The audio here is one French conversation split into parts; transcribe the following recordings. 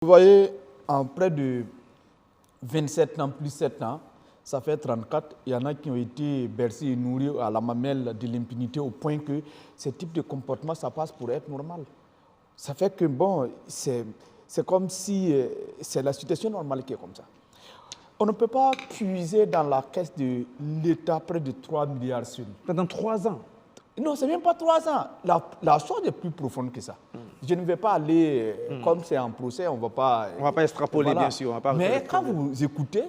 Vous voyez, en près de 27 ans, plus 7 ans, ça fait 34, il y en a qui ont été bercés et nourris à la mamelle de l'impunité au point que ce type de comportement, ça passe pour être normal. Ça fait que, bon, c'est comme si c'est la situation normale qui est comme ça. On ne peut pas puiser dans la caisse de l'État près de 3 milliards sur. Pendant 3 ans? Non, ce n'est même pas 3 ans. La chose est plus profonde que ça. Je ne vais pas aller, comme c'est en procès, on ne va pas... On ne va pas extrapoler, voilà. bien sûr. Mais quand vous écoutez,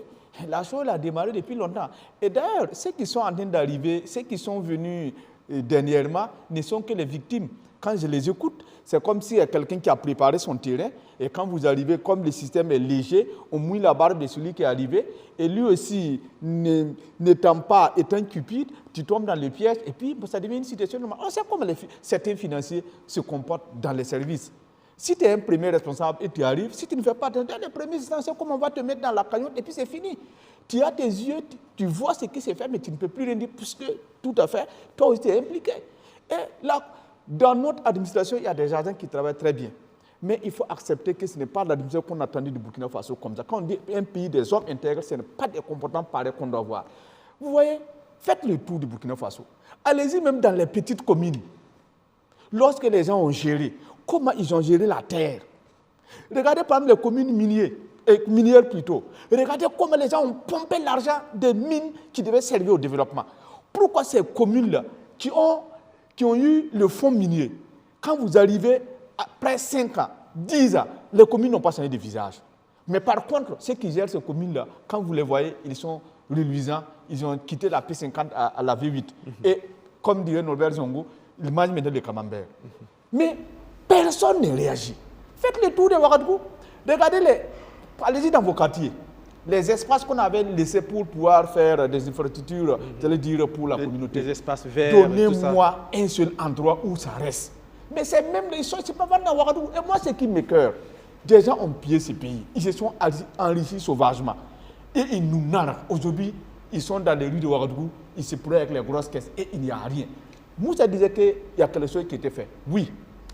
la chose a démarré depuis longtemps. Et d'ailleurs, ceux qui sont en train d'arriver, ceux qui sont venus dernièrement, ne sont que les victimes. Quand je les écoute, c'est comme s'il y a quelqu'un qui a préparé son terrain et quand vous arrivez, comme le système est léger, on mouille la barbe de celui qui est arrivé et lui aussi, n'étant pas, étant cupide, tu tombes dans le piège et puis ça devient une situation normale. On sait comment certains financiers se comportent dans les services. Si tu es un premier responsable et tu arrives, si tu ne fais pas attention, dans les premiers instants, c'est comme on va te mettre dans la cagnotte et puis c'est fini. Tu as tes yeux, tu vois ce qui s'est fait, mais tu ne peux plus rien dire puisque tout à fait, toi aussi tu es impliqué. Et là, dans notre administration, il y a des agents qui travaillent très bien. Mais il faut accepter que ce n'est pas l'administration qu'on attendait du Burkina Faso comme ça. Quand on dit un pays des hommes intègres, ce n'est pas des comportements pareils qu'on doit avoir. Vous voyez, faites le tour du Burkina Faso. Allez-y même dans les petites communes. Lorsque les gens ont géré, comment ils ont géré la terre. Regardez par exemple les communes minières plutôt. Regardez comment les gens ont pompé l'argent des mines qui devaient servir au développement. Pourquoi ces communes-là qui ont eu le fonds minier, quand vous arrivez après 5 ans, 10 ans, les communes n'ont pas changé de visage. Mais par contre, ceux qui gèrent ces communes-là, quand vous les voyez, ils sont reluisants, ils ont quitté la P50 à la V8. Et comme dirait Norbert Zongo, ils mangent maintenant des camemberts. Mais personne ne réagit. Faites le tour de Ouagadougou. Regardez, allez-y dans vos quartiers. Les espaces qu'on avait laissés pour pouvoir faire des infrastructures, j'allais dire pour la communauté. Des espaces verts. Donnez-moi un seul endroit où ça reste. Mais c'est même les choses, c'est pas mal dans Ouagadougou. Et moi, ce qui m'écoeure, des gens ont pillé ce pays. Ils se sont enrichis sauvagement. Et ils nous narrent. Aujourd'hui, ils sont dans les rues de Ouagadougou, ils se prennent avec les grosses caisses et il n'y a rien. Moussa disait qu'il y a quelque chose qui était fait. Oui,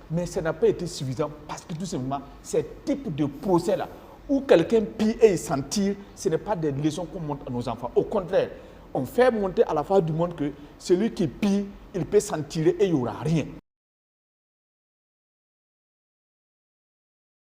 mais ça n'a pas été suffisant parce que tout simplement, ce type de procès-là, où quelqu'un pille et il s'en tire, ce n'est pas des leçons qu'on montre à nos enfants. Au contraire, on fait monter à la face du monde que celui qui pille, il peut s'en tirer et il n'y aura rien.